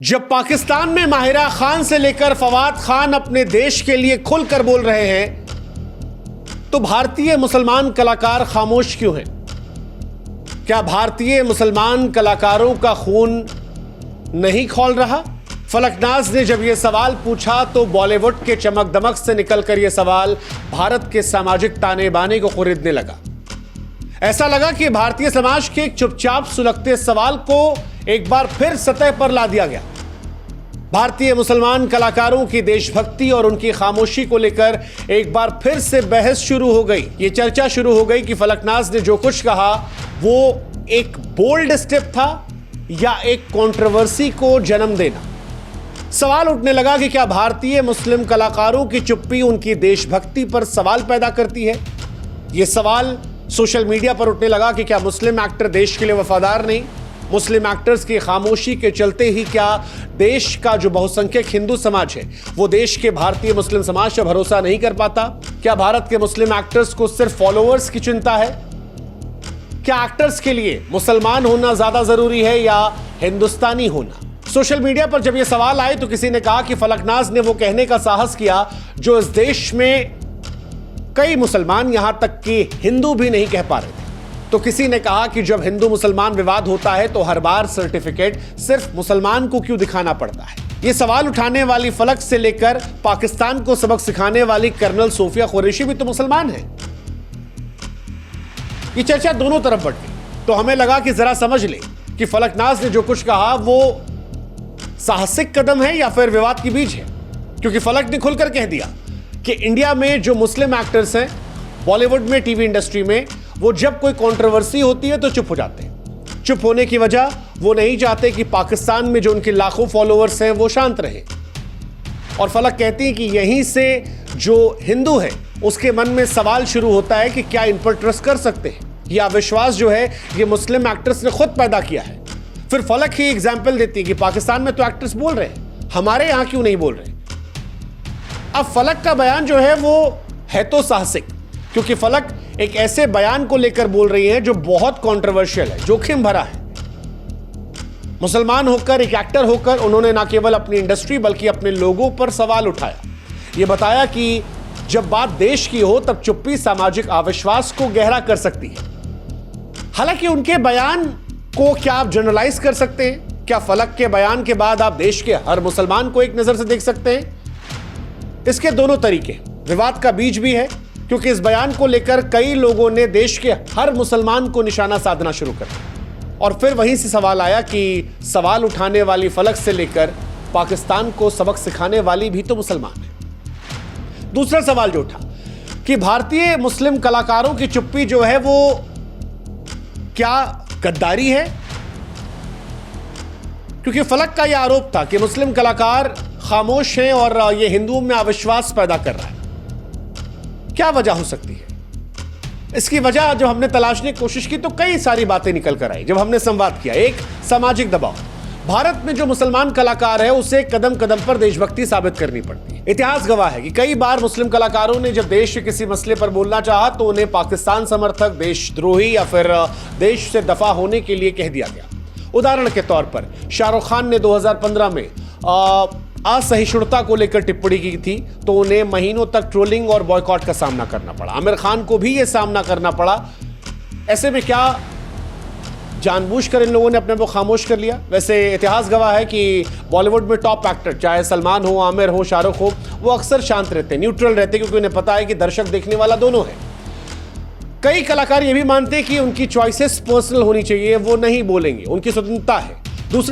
जब पाकिस्तान में माहिरा खान से लेकर फवाद खान अपने देश के लिए खुलकर बोल रहे हैं तो भारतीय मुसलमान कलाकार खामोश क्यों हैं? क्या भारतीय मुसलमान कलाकारों का खून नहीं खौल रहा? फलकनाज ने जब यह सवाल पूछा तो बॉलीवुड के चमक दमक से निकलकर यह सवाल भारत के सामाजिक ताने बाने को खरीदने लगा। ऐसा लगा कि भारतीय समाज के एक चुपचाप सुलगते सवाल को एक बार फिर सतह पर ला दिया गया। भारतीय मुसलमान कलाकारों की देशभक्ति और उनकी खामोशी को लेकर एक बार फिर से बहस शुरू हो गई। ये चर्चा शुरू हो गई कि फलकनाज ने जो कुछ कहा वो एक बोल्ड स्टेप था या एक कंट्रोवर्सी को जन्म देना। सवाल उठने लगा कि क्या भारतीय मुस्लिम कलाकारों की चुप्पी उनकी देशभक्ति पर सवाल पैदा करती है? यह सवाल सोशल मीडिया पर उठने लगा कि क्या मुस्लिम एक्टर देश के लिए वफादार नहीं? मुस्लिम एक्टर्स की खामोशी के चलते ही क्या देश का जो बहुसंख्यक हिंदू समाज है वो देश के भारतीय मुस्लिम समाज पर भरोसा नहीं कर पाता? क्या भारत के मुस्लिम एक्टर्स को सिर्फ फॉलोअर्स की चिंता है? क्या एक्टर्स के लिए मुसलमान होना ज्यादा जरूरी है या हिंदुस्तानी होना? सोशल मीडिया पर जब यह सवाल आए तो किसी ने कहा कि फलकनाज ने वो कहने का साहस किया जो इस देश में कई मुसलमान यहां तक कि हिंदू भी नहीं कह पा रहे थे। तो किसी ने कहा कि जब हिंदू मुसलमान विवाद होता है तो हर बार सर्टिफिकेट सिर्फ मुसलमान को क्यों दिखाना पड़ता है? यह सवाल उठाने वाली फलक से लेकर पाकिस्तान को सबक सिखाने वाली कर्नल सोफिया कुरैशी भी तो मुसलमान है। यह चर्चा दोनों तरफ बढ़ गई तो हमें लगा कि जरा समझ ले कि फलकनाज ने जो कुछ कहा वो साहसिक कदम है या फिर विवाद की बीज है। क्योंकि फलक ने खुलकर कह दिया कि इंडिया में जो मुस्लिम एक्टर्स हैं बॉलीवुड में, टीवी इंडस्ट्री में, वो जब कोई कंट्रोवर्सी होती है तो चुप हो जाते हैं। चुप होने की वजह वो नहीं चाहते कि पाकिस्तान में जो उनके लाखों फॉलोअर्स हैं वो शांत रहे। और फलक कहती है कि यहीं से जो हिंदू है उसके मन में सवाल शुरू होता है कि क्या इन पर ट्रस्ट कर सकते हैं? यह अविश्वास जो है ये मुस्लिम एक्टर्स ने खुद पैदा किया है। फिर फलक ही एग्जाम्पल देती है कि पाकिस्तान में तो एक्टर्स बोल रहे हैं, हमारे यहां क्यों नहीं बोल रहे? अब फलक का बयान जो है वो है तो साहसिक, क्योंकि फलक एक ऐसे बयान को लेकर बोल रही है जो बहुत कंट्रोवर्शियल है, जोखिम भरा है। मुसलमान होकर, एक एक्टर होकर उन्होंने ना केवल अपनी इंडस्ट्री बल्कि अपने लोगों पर सवाल उठाया। यह बताया कि जब बात देश की हो तब चुप्पी सामाजिक अविश्वास को गहरा कर सकती है। हालांकि उनके बयान को क्या आप जनरलाइज कर सकते हैं? क्या फलक के बयान के बाद आप देश के हर मुसलमान को एक नजर से देख सकते हैं? इसके दोनों तरीके, विवाद का बीज भी है क्योंकि इस बयान को लेकर कई लोगों ने देश के हर मुसलमान को निशाना साधना शुरू कर दिया। और फिर वहीं से सवाल आया कि सवाल उठाने वाली फलक से लेकर पाकिस्तान को सबक सिखाने वाली भी तो मुसलमान है। दूसरा सवाल जो उठा कि भारतीय मुस्लिम कलाकारों की चुप्पी जो है वो क्या गद्दारी है? क्योंकि फलक का यह आरोप था कि मुस्लिम कलाकार खामोश हैं और यह हिंदुओं में अविश्वास पैदा कर रहा है। क्या वजह हो सकती है? इसकी वजह जब हमने तलाशने की कोशिश की तो कई सारी बातें निकल कर आई। जब हमने संवाद किया, एक सामाजिक दबाव, भारत में जो मुसलमान कलाकार है उसे कदम कदम पर देशभक्ति साबित करनी पड़ती है। इतिहास गवाह है कि कई बार मुस्लिम कलाकारों ने जब देश के किसी मसले पर बोलना चाहा तो उन्हें पाकिस्तान समर्थक, देशद्रोही या फिर देश से दफा होने के लिए कह दिया गया। उदाहरण के तौर पर शाहरुख खान ने 2015 में असहिष्णुता को लेकर टिप्पणी की थी तो उन्हें महीनों तक ट्रोलिंग और बॉयकॉट का सामना करना पड़ा। आमिर खान को भी यह सामना करना पड़ा। ऐसे में क्या जानबूझकर इन लोगों ने अपने को खामोश कर लिया? वैसे इतिहास गवाह है कि बॉलीवुड में टॉप एक्टर चाहे सलमान हो, आमिर हो, शाहरुख हो, वो अक्सर शांत रहते, न्यूट्रल रहते, क्योंकि उन्हें पता है कि दर्शक देखने वाला दोनों है। कई कलाकार ये भी मानते हैं कि उनकी चॉइसेस पर्सनल होनी चाहिए, वो नहीं बोलेंगे, उनकी स्वतंत्रता है। दूसरा